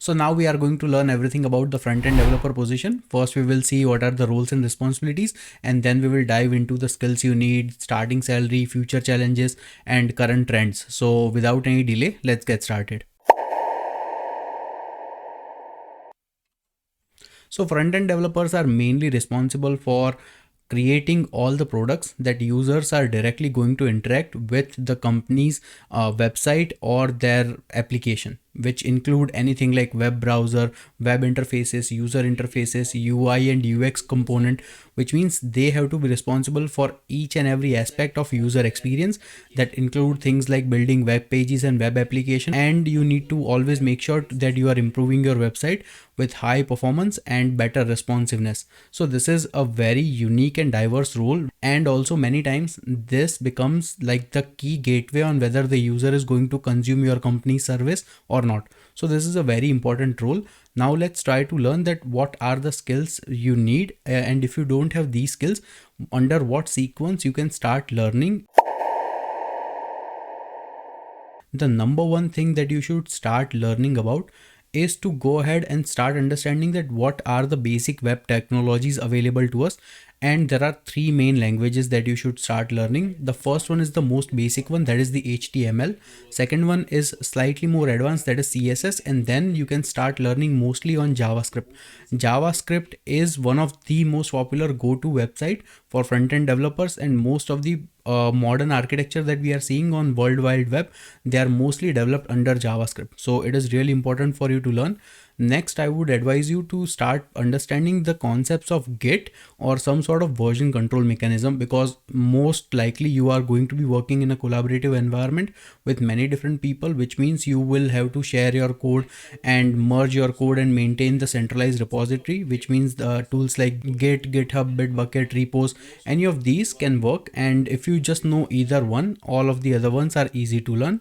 So now we are going to learn everything about the front-end developer position. First, we will see what are the roles and responsibilities, and then we will dive into the skills you need, starting salary, future challenges, and current trends. So without any delay, let's get started. So front-end developers are mainly responsible for creating all the products that users are directly going to interact with the company's website or their application, which include anything like web browser, web interfaces, user interfaces, UI and UX component, which means they have to be responsible for each and every aspect of user experience that include things like building web pages and web application. And you need to always make sure that you are improving your website with high performance and better responsiveness. So this is a very unique and diverse role, and also many times this becomes like the key gateway on whether the user is going to consume your company's service or not. So this is a very important role. Now let's try to learn that what are the skills you need, and if you don't have these skills, under what sequence you can start learning. The number one thing that you should start learning about is to go ahead and start understanding that what are the basic web technologies available to us. And there are three main languages that you should start learning. The first one is the most basic one, that is the HTML. Second one is slightly more advanced, that is CSS. And then you can start learning mostly on JavaScript. JavaScript is one of the most popular go-to website for front-end developers, and most of the modern architecture that we are seeing on World Wide Web, they are mostly developed under JavaScript. So it is really important for you to learn. Next, I would advise you to start understanding the concepts of Git or some sort of version control mechanism, because most likely you are going to be working in a collaborative environment with many different people, which means you will have to share your code and merge your code and maintain the centralized repository, which means the tools like Git, GitHub, Bitbucket, repos, any of these can work. And if you just know either one, all of the other ones are easy to learn.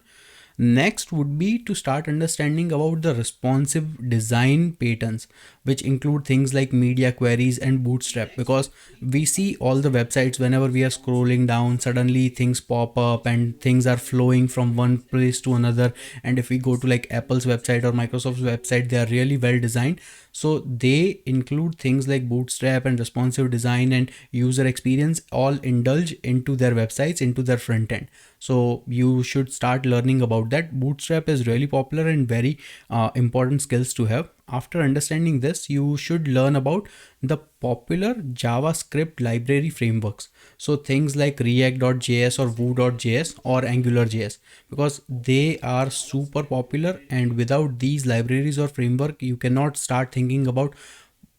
Next would be to start understanding about the responsive design patterns, which include things like media queries and bootstrap, because we see all the websites whenever we are scrolling down, suddenly things pop up and things are flowing from one place to another. And if we go to like Apple's website or Microsoft's website, they are really well designed. So they include things like bootstrap and responsive design and user experience, all indulge into their websites, into their front end. So you should start learning about that. Bootstrap is really popular and very important skills to have. After understanding this, you should learn about the popular JavaScript library frameworks. So things like React.js or Vue.js or AngularJS, because they are super popular, and without these libraries or framework, you cannot start thinking about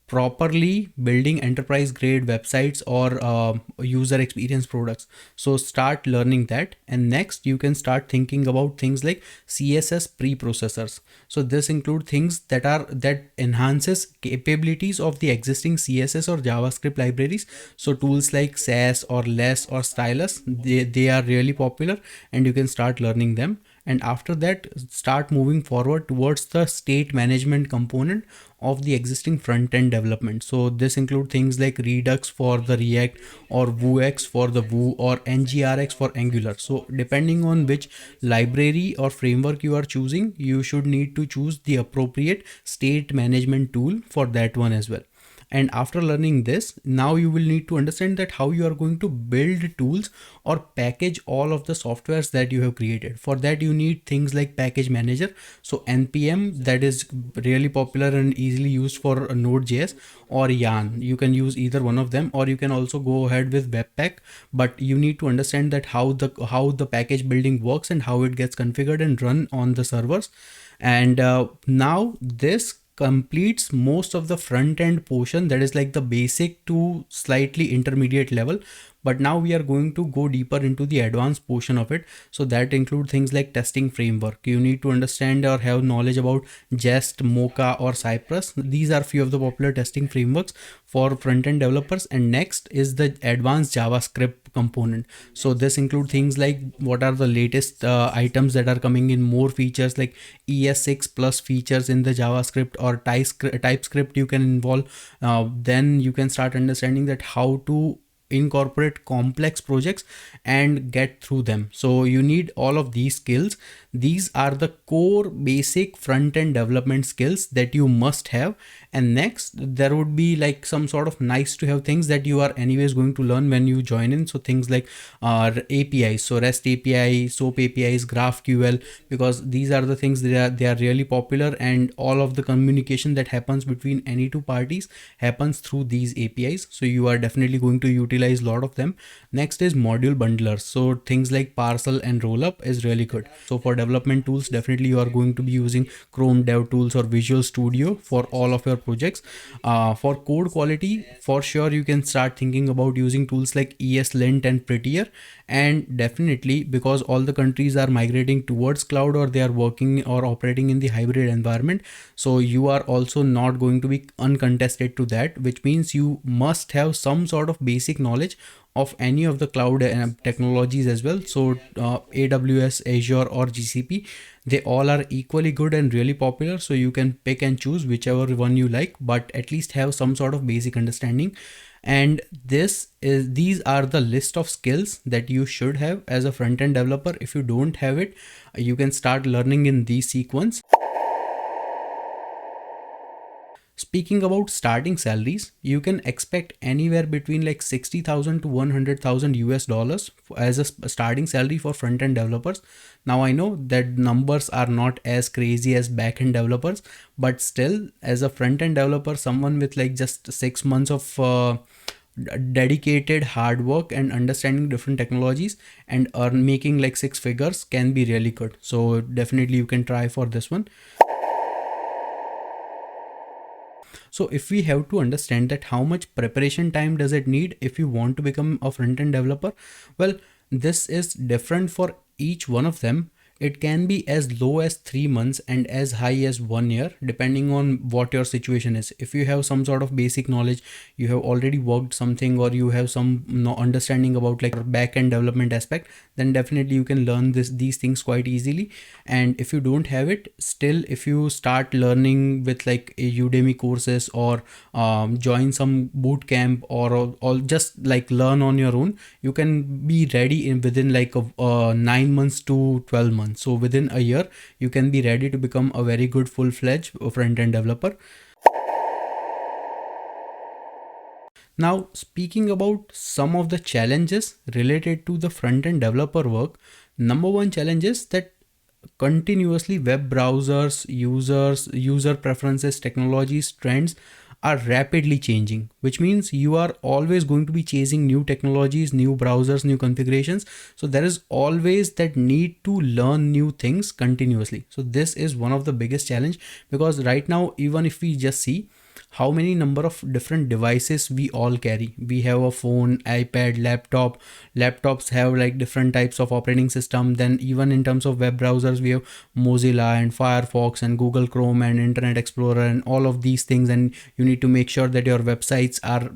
properly building enterprise grade websites or user experience products. So start learning that. And next you can start thinking about things like CSS preprocessors. So this include things that enhances capabilities of the existing CSS or JavaScript libraries. So tools like Sass or Less or Stylus, they are really popular, and you can start learning them. And after that, start moving forward towards the state management component of the existing front-end development. So this include things like Redux for the React, or Vuex for the Vue, or NGRX for Angular. So depending on which library or framework you are choosing, you should need to choose the appropriate state management tool for that one as well. And after learning this, now you will need to understand that how you are going to build tools or package all of the softwares that you have created. For that, you need things like package manager. So npm, that is really popular and easily used for Node.js, or Yarn. You can use either one of them, or you can also go ahead with Webpack. But you need to understand that how the package building works and how it gets configured and run on the servers. And now this completes most of the front end portion, that is like the basic to slightly intermediate level. But now we are going to go deeper into the advanced portion of it. So that include things like testing framework. You need to understand or have knowledge about Jest, Mocha, or Cypress. These are few of the popular testing frameworks for front-end developers. And next is the advanced JavaScript component. So this include things like what are the latest items that are coming in, more features like ES6 plus features in the JavaScript, or TypeScript you can involve. Then you can start understanding that how to incorporate complex projects and get through them. So you need all of these skills. These are the core basic front-end development skills that you must have. And next, there would be like some sort of nice to have things that you are anyways going to learn when you join in. So things like APIs, so REST API, SOAP APIs, GraphQL, because these are the things that they are really popular, and all of the communication that happens between any two parties happens through these APIs. So you are definitely going to utilize a lot of them. Next is module bundlers. So things like Parcel and Rollup is really good. So for development tools, definitely you are going to be using Chrome DevTools or Visual Studio for all of your projects. For code quality, for sure you can start thinking about using tools like ESLint and Prettier. And definitely, because all the countries are migrating towards cloud, or they are working or operating in the hybrid environment, so you are also not going to be uncontested to that, which means you must have some sort of basic knowledge of any of the cloud technologies as well. So AWS, Azure or GCP, they all are equally good and really popular, so you can pick and choose whichever one you like, but at least have some sort of basic understanding. And these are the list of skills that you should have as a front-end developer. If you don't have it, you can start learning in these sequence. Speaking about starting salaries, you can expect anywhere between like 60,000 to 100,000 US dollars as a starting salary for front-end developers. Now I know that numbers are not as crazy as back-end developers, but still, as a front-end developer, someone with like just 6 months of dedicated hard work and understanding different technologies and making like 6 figures can be really good. So definitely you can try for this one. So if we have to understand that how much preparation time does it need if you want to become a front-end developer, well, this is different for each one of them. It can be as low as 3 months and as high as 1 year, depending on what your situation is. If you have some sort of basic knowledge, you have already worked something, or you have some understanding about like back-end development aspect, then definitely you can learn these things quite easily. And if you don't have it, still, if you start learning with like a Udemy courses, or join some boot camp, or just like learn on your own, you can be ready within like 9 months to 12 months. So within a year, you can be ready to become a very good full-fledged front-end developer. Now, speaking about some of the challenges related to the front-end developer work, number one challenge is that continuously web browsers, user preferences, technologies, trends are rapidly changing, which means you are always going to be chasing new technologies, new browsers, new configurations. So there is always that need to learn new things continuously. So this is one of the biggest challenge, because right now, even if we just see how many number of different devices we all carry. We have a phone, iPad, laptop. Laptops have like different types of operating system. Then even in terms of web browsers, we have Mozilla and Firefox and Google Chrome and Internet Explorer and all of these things. And you need to make sure that your websites are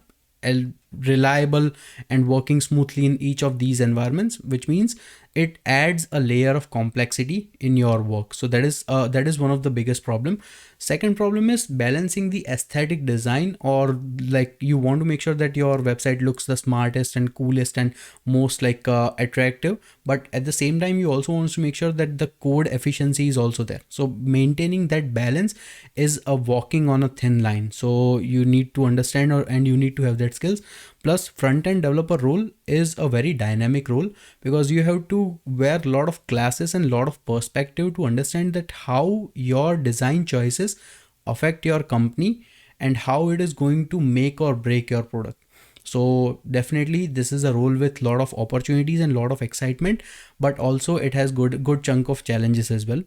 reliable and working smoothly in each of these environments, which means it adds a layer of complexity in your work. So that is one of the biggest problem. Second problem is balancing the aesthetic design, or like you want to make sure that your website looks the smartest and coolest and most like attractive, but at the same time you also want to make sure that the code efficiency is also there. So maintaining that balance is a walking on a thin line. So you need to understand and you need to have that skills. Plus, front-end developer role is a very dynamic role, because you have to wear a lot of classes and a lot of perspective to understand that how your design choices affect your company and how it is going to make or break your product. So definitely this is a role with a lot of opportunities and a lot of excitement, but also it has good chunk of challenges as well.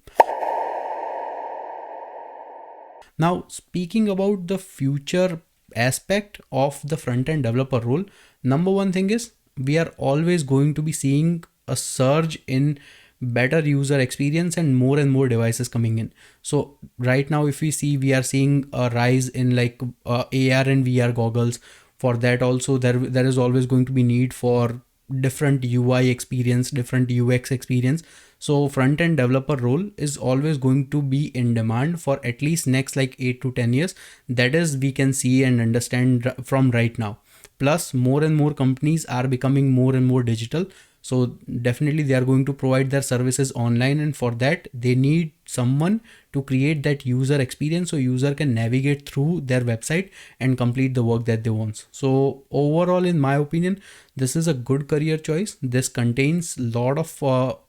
Now, speaking about the future aspect of the front-end developer role, number one thing is we are always going to be seeing a surge in better user experience and more devices coming in. So right now, if we see, we are seeing a rise in like AR and VR goggles. For that also, there is always going to be need for different UI experience, different UX experience. So front-end developer role is always going to be in demand for at least next like 8 to 10 years. That is, we can see and understand from right now. Plus, more and more companies are becoming more and more digital. So definitely they are going to provide their services online, and for that they need someone to create that user experience so user can navigate through their website and complete the work that they want. So overall, in my opinion, this is a good career choice. This contains lot of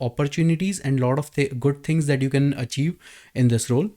opportunities and lot of good things that you can achieve in this role.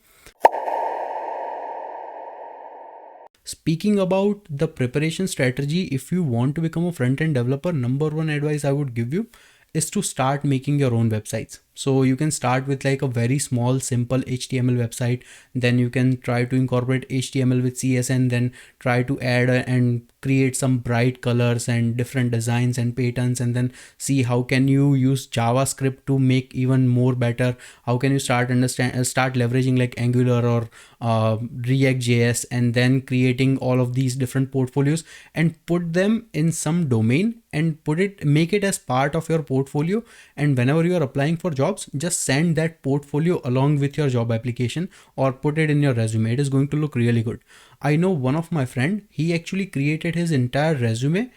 Speaking about the preparation strategy, if you want to become a front-end developer, number one advice I would give you is to start making your own websites. So you can start with like a very small, simple HTML website. Then you can try to incorporate HTML with CSS, then try to add and create some bright colors and different designs and patterns, and then see how can you use JavaScript to make even more better. How can you start leveraging like Angular or React JS, and then creating all of these different portfolios and put them in some domain and make it as part of your portfolio. And whenever you are applying for jobs, just send that portfolio along with your job application or put it in your resume. It is going to look really good. I know one of my friend, he actually created his entire resume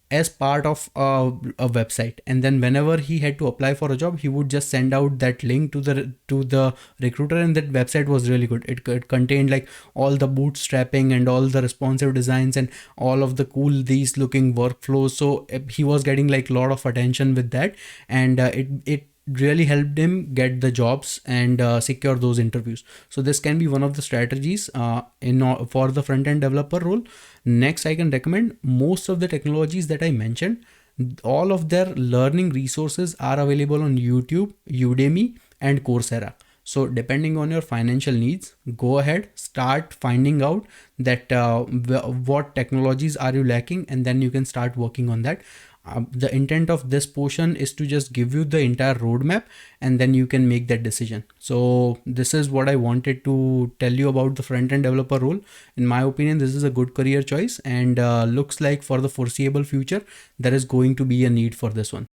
as part of a website, and then whenever he had to apply for a job, he would just send out that link to the recruiter, and that website was really good. It contained like all the bootstrapping and all the responsive designs and all of the cool these looking workflows. So he was getting like a lot of attention with that, and it really helped him get the jobs and secure those interviews. So this can be one of the strategies for the front end developer role. Next, I can recommend most of the technologies that I mentioned. All of their learning resources are available on YouTube, Udemy, and Coursera. So depending on your financial needs, go ahead, start finding out that what technologies are you lacking, and then you can start working on that. The intent of this portion is to just give you the entire roadmap, and then you can make that decision. So this is what I wanted to tell you about the front-end developer role. In my opinion, this is a good career choice, and looks like for the foreseeable future, there is going to be a need for this one.